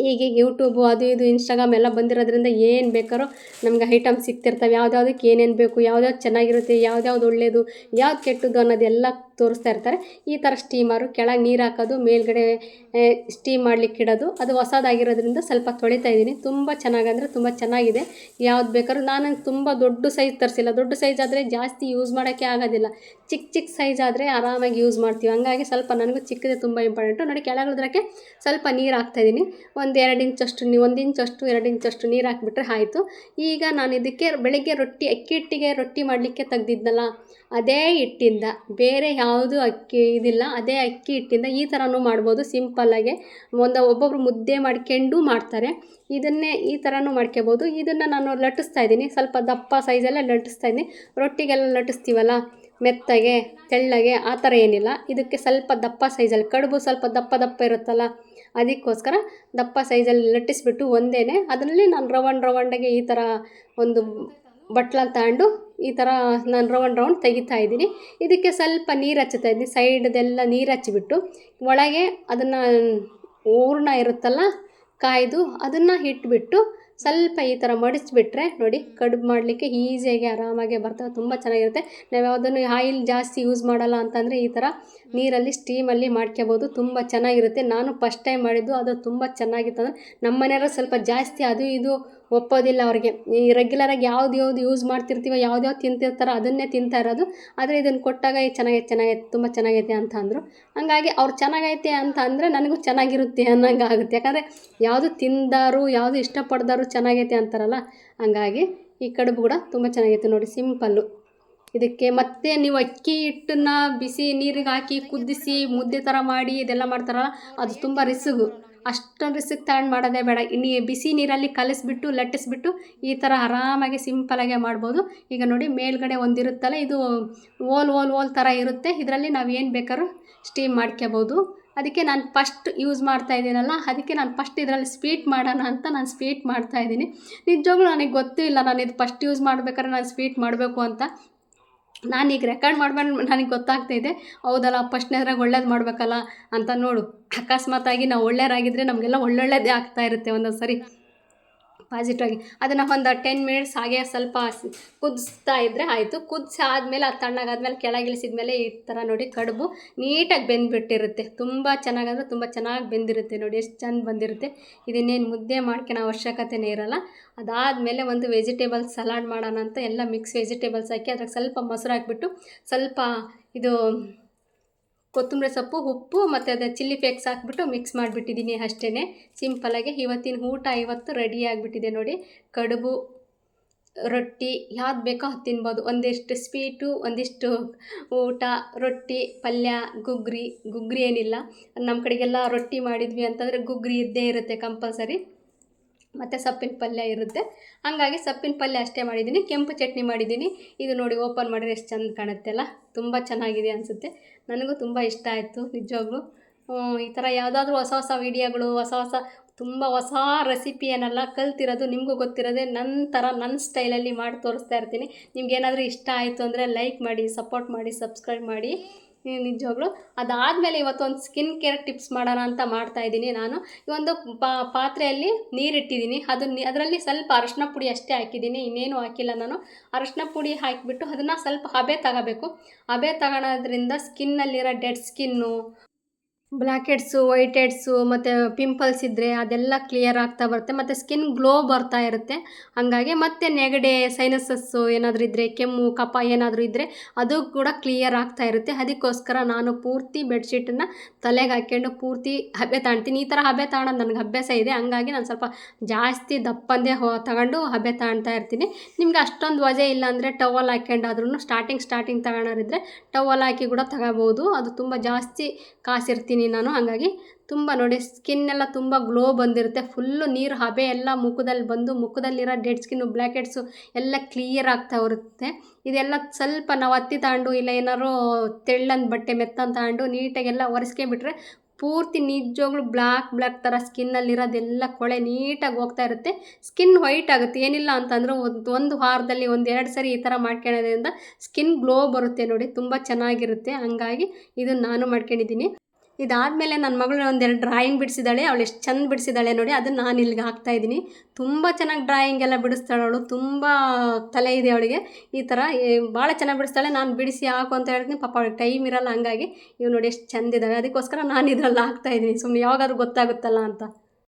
ಈಗೀಗ ಯೂಟ್ಯೂಬು ಅದು ಇದು ಇನ್ಸ್ಟಾಗ್ರಾಮ್ ಎಲ್ಲ ಬಂದಿರೋದ್ರಿಂದ ಏನು ಬೇಕಾದ್ರೂ ನಮ್ಗೆ ಐಟಮ್ ಸಿಗ್ತಿರ್ತವೆ. ಯಾವುದ್ಯಾವುದಕ್ಕೆ ಏನೇನು ಬೇಕು, ಯಾವ್ದ್ಯಾವ್ದು ಚೆನ್ನಾಗಿರುತ್ತೆ, ಯಾವ್ದ್ಯಾವ್ದು ಒಳ್ಳೆಯದು, ಯಾವ್ದು ಕೆಟ್ಟದ್ದು ಅನ್ನೋದೆಲ್ಲ ತೋರಿಸ್ತಾ ಇರ್ತಾರೆ. ಈ ಥರ ಸ್ಟೀಮರು ಕೆಳಗೆ ನೀರು ಹಾಕೋದು, ಮೇಲ್ಗಡೆ ಸ್ಟೀಮ್ ಮಾಡಲಿಕ್ಕೆ ಇಡೋದು. ಅದು ಹೊಸದಾಗಿರೋದ್ರಿಂದ ಸ್ವಲ್ಪ ತೊಳಿತಾ ಇದ್ದೀನಿ. ತುಂಬ ಚೆನ್ನಾಗಂದರೆ ತುಂಬ ಚೆನ್ನಾಗಿದೆ. ಯಾವ್ದು ಬೇಕಾದ್ರೂ ನಾನು ತುಂಬ ದೊಡ್ಡ ಸೈಜ್ ತರಿಸಿಲ್ಲ. ದೊಡ್ಡ ಸೈಜ್ ಆದರೆ ಜಾಸ್ತಿ ಯೂಸ್ ಮಾಡೋಕ್ಕೆ ಆಗೋದಿಲ್ಲ. ಚಿಕ್ಕ ಸೈಜ್ ಆದರೆ ಆರಾಮಾಗಿ ಯೂಸ್ ಮಾಡ್ತೀವಿ. ಹಂಗಾಗಿ ಸ್ವಲ್ಪ ನನಗೂ ಚಿಕ್ಕದೇ ತುಂಬ ಇಂಪಾರ್ಟೆಂಟು. ನೋಡಿ, ಕೆಳಗಿಳಿದ್ರಕ್ಕೆ ಸ್ವಲ್ಪ ನೀರು ಹಾಕ್ತಾಯಿದ್ದೀನಿ. 1 ಇಂಚಷ್ಟು 1 ಇಂಚಷ್ಟು 2 ಇಂಚಷ್ಟು ನೀರು ಹಾಕಿಬಿಟ್ರೆ ಆಯಿತು. ಈಗ ನಾನು ಇದಕ್ಕೆ ಬೆಳಗ್ಗೆ ಅಕ್ಕಿ ಹಿಟ್ಟಿಗೆ ರೊಟ್ಟಿ ಮಾಡಲಿಕ್ಕೆ ತೆಗ್ದಿದ್ನಲ್ಲ, ಅದೇ ಹಿಟ್ಟಿಂದ, ಬೇರೆ ಯಾವುದು ಅಕ್ಕಿ ಇದಿಲ್ಲ, ಅದೇ ಅಕ್ಕಿ ಹಿಟ್ಟಿಂದ ಈ ಥರನೂ ಮಾಡ್ಬೋದು ಸಿಂಪಲ್ಲಾಗೆ. ಒಬ್ಬೊಬ್ರು ಮುದ್ದೆ ಮಾಡ್ಕೊಂಡು ಮಾಡ್ತಾರೆ, ಇದನ್ನೇ ಈ ಥರನೂ ಮಾಡ್ಕೋಬೋದು. ಇದನ್ನು ನಾನು ಲಟ್ಟಿಸ್ತಾ ಇದ್ದೀನಿ, ಸ್ವಲ್ಪ ದಪ್ಪ ಸೈಜಲ್ಲೇ ಲಟ್ಟಿಸ್ತಾ ಇದ್ದೀನಿ. ರೊಟ್ಟಿಗೆಲ್ಲ ಲಟ್ಟಿಸ್ತೀವಲ್ಲ ಮೆತ್ತಗೆ ತೆಳ್ಳಗೆ, ಆ ಥರ ಏನಿಲ್ಲ. ಇದಕ್ಕೆ ಸ್ವಲ್ಪ ದಪ್ಪ ಸೈಜಲ್ಲಿ, ಕಡುಬು ಸ್ವಲ್ಪ ದಪ್ಪ ಇರುತ್ತಲ್ಲ, ಅದಕ್ಕೋಸ್ಕರ ದಪ್ಪ ಸೈಜಲ್ಲಿ ಲಟ್ಟಿಸ್ಬಿಟ್ಟು ಒಂದೇನೆ ಅದರಲ್ಲಿ ನಾನು ರೌಂಡಾಗೆ ಈ ಥರ ಒಂದು ಬಟ್ಲ ತಗೊಂಡು ಈ ಥರ ನಾನು ರೌಂಡ್ ತೆಗಿತಾ ಇದ್ದೀನಿ. ಇದಕ್ಕೆ ಸ್ವಲ್ಪ ನೀರು ಹಚ್ಚುತ್ತಾ ಇದ್ದೀನಿ, ಸೈಡ್ದೆಲ್ಲ ನೀರು ಹಚ್ಚಿಬಿಟ್ಟು ಒಳಗೆ ಅದನ್ನು ಹೂರ್ಣ ಇರುತ್ತಲ್ಲ ಕಾಯ್ದು ಅದನ್ನು ಇಟ್ಬಿಟ್ಟು ಸ್ವಲ್ಪ ಈ ಥರ ಮಡಿಸ್ಬಿಟ್ರೆ ನೋಡಿ, ಕಡುಬು ಮಾಡಲಿಕ್ಕೆ ಈಸಿಯಾಗಿ ಆರಾಮಾಗೆ ಬರ್ತವೆ. ತುಂಬ ಚೆನ್ನಾಗಿರುತ್ತೆ. ನಾವು ಯಾವುದನ್ನು ಆಯಿಲ್ ಜಾಸ್ತಿ ಯೂಸ್ ಮಾಡಲ್ಲ ಅಂತಂದರೆ ಈ ಥರ ನೀರಲ್ಲಿ ಸ್ಟೀಮಲ್ಲಿ ಮಾಡ್ಕೋಬೋದು. ತುಂಬ ಚೆನ್ನಾಗಿರುತ್ತೆ. ನಾನು ಫಸ್ಟ್ ಟೈಮ್ ಮಾಡಿದ್ದು, ಅದು ತುಂಬ ಚೆನ್ನಾಗಿತ್ತು. ಅಂದರೆ ನಮ್ಮ ಮನೆಯವರು ಸ್ವಲ್ಪ ಜಾಸ್ತಿ ಅದು ಇದು ಒಪ್ಪೋದಿಲ್ಲ ಅವ್ರಿಗೆ. ಈ ರೆಗ್ಯುಲರಾಗಿ ಯಾವ್ದು ಯೂಸ್ ಮಾಡ್ತಿರ್ತೀವೋ, ಯಾವ್ದ್ಯಾವ್ದು ತಿಂತಿರ್ತಾರೋ ಅದನ್ನೇ ತಿಂತಾ ಇರೋದು. ಆದರೆ ಇದನ್ನು ಕೊಟ್ಟಾಗ ಚೆನ್ನಾಗೈತೆ ತುಂಬ ಚೆನ್ನಾಗೈತೆ ಅಂತ ಅಂದರು. ಹಂಗಾಗಿ ಅವ್ರು ಚೆನ್ನಾಗೈತೆ ಅಂತ ಅಂದರೆ ನನಗೂ ಚೆನ್ನಾಗಿರುತ್ತೆ ಅನ್ನೋಂಗೆ ಆಗುತ್ತೆ. ಯಾಕಂದರೆ ಯಾವುದು ತಿಂದಾರು, ಯಾವುದು ಇಷ್ಟಪಡ್ದಾರು ಚೆನ್ನಾಗೈತೆ ಅಂತಾರಲ್ಲ, ಹಂಗಾಗಿ ಈ ಕಡುಬು ಕೂಡ ತುಂಬ ಚೆನ್ನಾಗೈತೆ. ನೋಡಿ, ಸಿಂಪಲ್ಲು. ಇದಕ್ಕೆ ಮತ್ತೆ ನೀವು ಅಕ್ಕಿ ಹಿಟ್ಟನ್ನು ಬಿಸಿ ನೀರಿಗೆ ಹಾಕಿ ಕುದಿಸಿ ಮುದ್ದೆ ಥರ ಮಾಡಿ ಇದೆಲ್ಲ ಮಾಡ್ತಾರಲ್ಲ, ಅದು ತುಂಬ ರಿಸ್ಕು. ಅಷ್ಟೊಂದು ರಿಸ್ಕ್ ತಗೊಂಡು ಮಾಡೋದೇ ಬೇಡ. ಬಿಸಿ ನೀರಲ್ಲಿ ಕಲಿಸ್ಬಿಟ್ಟು ಲಟ್ಟಿಸ್ಬಿಟ್ಟು ಈ ಥರ ಆರಾಮಾಗಿ ಸಿಂಪಲಾಗೆ ಮಾಡ್ಬೋದು. ಈಗ ನೋಡಿ, ಮೇಲ್ಗಡೆ ಒಂದಿರುತ್ತಲ್ಲ, ಇದು ಓಲ್ ಥರ ಇರುತ್ತೆ. ಇದರಲ್ಲಿ ನಾವು ಏನು ಬೇಕಾದ್ರೂ ಸ್ಟೀಮ್ ಮಾಡ್ಕೋಬೋದು. ಅದಕ್ಕೆ ನಾನು ಫಸ್ಟ್ ಯೂಸ್ ಮಾಡ್ತಾಯಿದ್ದೀನಲ್ಲ, ಅದಕ್ಕೆ ನಾನು ಫಸ್ಟ್ ಇದರಲ್ಲಿ ಸ್ವೀಟ್ ಮಾಡೋಣ ಅಂತ ನಾನು ಸ್ವೀಟ್ ಮಾಡ್ತಾಯಿದ್ದೀನಿ. ನಿಜವಾಗ್ಲೂ ನನಗೆ ಗೊತ್ತೂ ಇಲ್ಲ, ನಾನು ಇದು ಫಸ್ಟ್ ಯೂಸ್ ಮಾಡ್ಬೇಕಾದ್ರೆ ನಾನು ಸ್ವೀಟ್ ಮಾಡಬೇಕು ಅಂತ. ನಾನೀಗ ರೆಕಾರ್ಡ್ ಮಾಡ್ಬಾರ್ದು, ನನಗೆ ಗೊತ್ತಾಗ್ತಾಯಿದೆ, ಹೌದಲ್ಲ ಫಸ್ಟ್ನೇದ್ರಾಗ ಒಳ್ಳೇದು ಮಾಡಬೇಕಲ್ಲ ಅಂತ. ನೋಡು, ಅಕಸ್ಮಾತಾಗಿ ನಾವು ಒಳ್ಳೆಯರಾಗಿದ್ದರೆ ನಮಗೆಲ್ಲ ಒಳ್ಳೊಳ್ಳೇದೇ ಆಗ್ತಾಯಿರುತ್ತೆ ಒಂದೊಂದು ಸರಿ. ಪಾಸಿಟಿವ್ ಆಗಿ ಅದನ್ನು ಒಂದು 10 ಮಿನಿಟ್ಸ್ ಹಾಗೆ ಸ್ವಲ್ಪ ಕುದಿಸ್ತಾ ಇದ್ದರೆ ಆಯಿತು. ಕುದಿಸಿ ಆದಮೇಲೆ ಅದು ತಣ್ಣಗಾದ್ಮೇಲೆ ಕೆಳಗಿಳಿಸಿದ ಮೇಲೆ ಈ ಥರ ನೋಡಿ ಕಡುಬು ನೀಟಾಗಿ ಬೆಂದುಬಿಟ್ಟಿರುತ್ತೆ. ತುಂಬ ಚೆನ್ನಾಗಂದರೆ ತುಂಬ ಚೆನ್ನಾಗಿ ಬೆಂದಿರುತ್ತೆ ನೋಡಿ, ಎಷ್ಟು ಚೆಂದ ಬಂದಿರುತ್ತೆ. ಇದನ್ನೇನು ಮುದ್ದೆ ಮಾಡ್ಕೊಳೋ ಅವಶ್ಯಕತೆನೇ ಇರೋಲ್ಲ. ಅದಾದಮೇಲೆ ಒಂದು ವೆಜಿಟೇಬಲ್ ಸಲಾಡ್ ಮಾಡೋಣ ಅಂತ ಎಲ್ಲ ಮಿಕ್ಸ್ ವೆಜಿಟೇಬಲ್ಸ್ ಹಾಕಿ ಅದ್ರಾಗ ಸ್ವಲ್ಪ ಮೊಸರು ಹಾಕಿಬಿಟ್ಟು ಸ್ವಲ್ಪ ಇದು ಕೊತ್ತಂಬರಿ ಸೊಪ್ಪು, ಉಪ್ಪು ಮತ್ತು ಅದು ಚಿಲ್ಲಿ ಫ್ಲೇಕ್ಸ್ ಹಾಕ್ಬಿಟ್ಟು ಮಿಕ್ಸ್ ಮಾಡಿಬಿಟ್ಟಿದ್ದೀನಿ ಅಷ್ಟೇ ಸಿಂಪಲಾಗಿ. ಇವತ್ತಿನ ಊಟ ಇವತ್ತು ರೆಡಿ ಆಗಿಬಿಟ್ಟಿದೆ ನೋಡಿ. ಕಡುಬು, ರೊಟ್ಟಿ ಯಾವ್ದು ಬೇಕೋ ಅದು ತಿನ್ಬೋದು. ಒಂದಿಷ್ಟು ಸ್ವೀಟು, ಒಂದಿಷ್ಟು ಊಟ, ರೊಟ್ಟಿ, ಪಲ್ಯ, ಗುಗ್ರಿ ಏನಿಲ್ಲ. ನಮ್ಮ ಕಡೆಗೆಲ್ಲ ರೊಟ್ಟಿ ಮಾಡಿದ್ವಿ ಅಂತಂದರೆ ಗುಗ್ರಿ ಇದ್ದೇ ಇರುತ್ತೆ ಕಂಪಲ್ಸರಿ, ಮತ್ತು ಸೊಪ್ಪಿನ ಪಲ್ಯ ಇರುತ್ತೆ. ಹಾಗಾಗಿ ಸೊಪ್ಪಿನ ಪಲ್ಯ ಅಷ್ಟೇ ಮಾಡಿದ್ದೀನಿ. ಕೆಂಪು ಚಟ್ನಿ ಮಾಡಿದ್ದೀನಿ. ಇದು ನೋಡಿ ಓಪನ್ ಮಾಡಿದ್ರೆ ಎಷ್ಟು ಚೆಂದ ಕಾಣುತ್ತೆ ಅಲ್ಲ, ತುಂಬ ಚೆನ್ನಾಗಿದೆ ಅನಿಸುತ್ತೆ. ನನಗೂ ತುಂಬ ಇಷ್ಟ ಆಯಿತು ನಿಜವಾಗ್ಲೂ. ಈ ಥರ ಯಾವುದಾದ್ರೂ ಹೊಸ ಹೊಸ ವೀಡಿಯೋಗಳು, ತುಂಬ ಹೊಸ ರೆಸಿಪಿಯನ್ನೆಲ್ಲ ಕಲ್ತಿರೋದು, ನಿಮಗೂ ಗೊತ್ತಿರೋದೆ ನನ್ನ ಥರ ನನ್ನ ಸ್ಟೈಲಲ್ಲಿ ಮಾಡಿ ತೋರಿಸ್ತಾ ಇರ್ತೀನಿ. ನಿಮ್ಗೇನಾದರೂ ಇಷ್ಟ ಆಯಿತು ಅಂದರೆ ಲೈಕ್ ಮಾಡಿ, ಸಪೋರ್ಟ್ ಮಾಡಿ, ಸಬ್ಸ್ಕ್ರೈಬ್ ಮಾಡಿ ನಿಜವಾಗ್ಲೂ. ಅದಾದಮೇಲೆ ಇವತ್ತೊಂದು ಸ್ಕಿನ್ ಕೇರ್ ಟಿಪ್ಸ್ ಮಾಡೋಣ ಅಂತ ಮಾಡ್ತಾಯಿದ್ದೀನಿ ನಾನು. ಈ ಒಂದು ಪಾತ್ರೆಯಲ್ಲಿ ನೀರಿಟ್ಟಿದ್ದೀನಿ. ಅದರಲ್ಲಿ ಸ್ವಲ್ಪ ಅರಶಿನ ಪುಡಿ ಅಷ್ಟೇ ಹಾಕಿದ್ದೀನಿ, ಇನ್ನೇನು ಹಾಕಿಲ್ಲ ನಾನು. ಅರಶಿನ ಪುಡಿ ಹಾಕಿಬಿಟ್ಟು ಅದನ್ನು ಸ್ವಲ್ಪ ಹಬೆ ತಗೋಬೇಕು. ಹಬೆ ತಗೊಳೋದ್ರಿಂದ ಸ್ಕಿನ್ನಲ್ಲಿರೋ dead skin, blackheads, whiteheads ಮತ್ತು ಪಿಂಪಲ್ಸ್ ಇದ್ದರೆ ಅದೆಲ್ಲ ಕ್ಲಿಯರ್ ಆಗ್ತಾ ಬರುತ್ತೆ. ಮತ್ತು ಸ್ಕಿನ್ ಗ್ಲೋ ಬರ್ತಾ ಇರುತ್ತೆ. ಹಾಗಾಗಿ ಮತ್ತು ನೆಗಡೆ, ಸೈನಸಸ್ಸು ಏನಾದರೂ ಇದ್ದರೆ, ಕೆಮ್ಮು, ಕಫ ಏನಾದರೂ ಇದ್ದರೆ ಅದು ಕೂಡ ಕ್ಲಿಯರ್ ಆಗ್ತಾ ಇರುತ್ತೆ. ಅದಕ್ಕೋಸ್ಕರ ನಾನು ಪೂರ್ತಿ ಬೆಡ್ಶೀಟನ್ನು ತಲೆಗೆ ಹಾಕ್ಕೊಂಡು ಪೂರ್ತಿ ಹಬೆ ತಗೊಳ್ತೀನಿ. ಈ ಥರ ಹಬೆ ತಗೊಳೋದು ನನಗೆ ಅಭ್ಯಾಸ ಇದೆ. ಹಂಗಾಗಿ ನಾನು ಸ್ವಲ್ಪ ಜಾಸ್ತಿ ದಪ್ಪಂದೇ ತಗೊಂಡು ಹಬೆ ತಗೊಳ್ತಾ ಇರ್ತೀನಿ. ನಿಮ್ಗೆ ಅಷ್ಟೊಂದು ವಜೆ ಇಲ್ಲ ಅಂದರೆ ಟವಲ್ ಹಾಕ್ಕೊಂಡಾದ್ರೂ ಸ್ಟಾರ್ಟಿಂಗ್ ತಗೊಳೋರಿದ್ದರೆ ಟವಲ್ ಹಾಕಿ ಕೂಡ ತಗೋಬೋದು. ಅದು ತುಂಬ ಜಾಸ್ತಿ ಕಾಸಿರ್ತೀನಿ ನಾನು. ಹಾಗಾಗಿ ತುಂಬ ನೋಡಿ ಸ್ಕಿನ್ನೆಲ್ಲ ತುಂಬ ಗ್ಲೋ ಬಂದಿರುತ್ತೆ. ಫುಲ್ಲು ನೀರು ಹಬೆ ಎಲ್ಲ ಮುಖದಲ್ಲಿ ಬಂದು ಮುಖದಲ್ಲಿರೋ ಡೆಡ್ ಸ್ಕಿನ್ನು, ಬ್ಲ್ಯಾಕ್ ಹೆಡ್ಸು ಎಲ್ಲ ಕ್ಲಿಯರ್ ಆಗ್ತಾ ಬರುತ್ತೆ. ಇದೆಲ್ಲ ಸ್ವಲ್ಪ ನಾವು ಹತ್ತಿ ತಗೊಂಡು ಇಲ್ಲ ಏನಾದ್ರು ತೆಳ್ಳಂದು ಬಟ್ಟೆ ಮೆತ್ತಂದು ತಗೊಂಡು ನೀಟಾಗೆಲ್ಲ ಒರೆಸ್ಕೊಂಬಿಟ್ರೆ ಪೂರ್ತಿ ನಿಜವಾಗ್ಲೂ ಬ್ಲ್ಯಾಕ್ ಥರ ಸ್ಕಿನ್ನಲ್ಲಿರೋದೆಲ್ಲ ಕೊಳೆ ನೀಟಾಗಿ ಹೋಗ್ತಾ ಇರುತ್ತೆ. ಸ್ಕಿನ್ ವೈಟ್ ಆಗುತ್ತೆ. ಏನಿಲ್ಲ ಅಂತಂದ್ರೆ ಒಂದು ವಾರದಲ್ಲಿ 1-2 ಸರಿ ಈ ಥರ ಮಾಡ್ಕೊಳ್ಳೋದ್ರಿಂದ ಸ್ಕಿನ್ ಗ್ಲೋ ಬರುತ್ತೆ ನೋಡಿ, ತುಂಬ ಚೆನ್ನಾಗಿರುತ್ತೆ. ಹಂಗಾಗಿ ಇದನ್ನು ನಾನು ಮಾಡ್ಕೊಂಡಿದ್ದೀನಿ. ಇದಾದಮೇಲೆ ನನ್ನ ಮಗಳು ಒಂದೆರಡು ಡ್ರಾಯಿಂಗ್ ಬಿಡಿಸಿದ್ದಾಳೆ. ಅವಳು ಎಷ್ಟು ಚೆಂದ ಬಿಡಿಸಿದ್ದಾಳೆ ನೋಡಿ, ಅದನ್ನು ನಾನು ಇಲ್ಲಿಗೆ ಹಾಕ್ತಾಯಿದ್ದೀನಿ. ತುಂಬ ಚೆನ್ನಾಗಿ ಡ್ರಾಯಿಂಗ್ ಎಲ್ಲ ಬಿಡಿಸ್ತಾಳೆ ಅವಳು. ತುಂಬ ತಲೆ ಇದೆ ಅವಳಿಗೆ. ಈ ಥರ ಭಾಳ ಚೆನ್ನಾಗಿ ಬಿಡಿಸ್ತಾಳೆ. ನಾನು ಬಿಡಿಸಿ ಹಾಕು ಅಂತ ಹೇಳ್ತೀನಿ, ಪಾಪ ಅವಳಿಗೆ ಟೈಮ್ ಇರೋಲ್ಲ. ಹಂಗಾಗಿ ಇವು ನೋಡಿ ಎಷ್ಟು ಚೆಂದಿದ್ದಾವೆ. ಅದಕ್ಕೋಸ್ಕರ ನಾನು ಇದರಲ್ಲಿ ಹಾಕ್ತಾಯಿದ್ದೀನಿ, ಸುಮ್ಮನೆ ಯಾವಾಗಾದ್ರೂ ಗೊತ್ತಾಗುತ್ತಲ್ಲ ಅಂತ.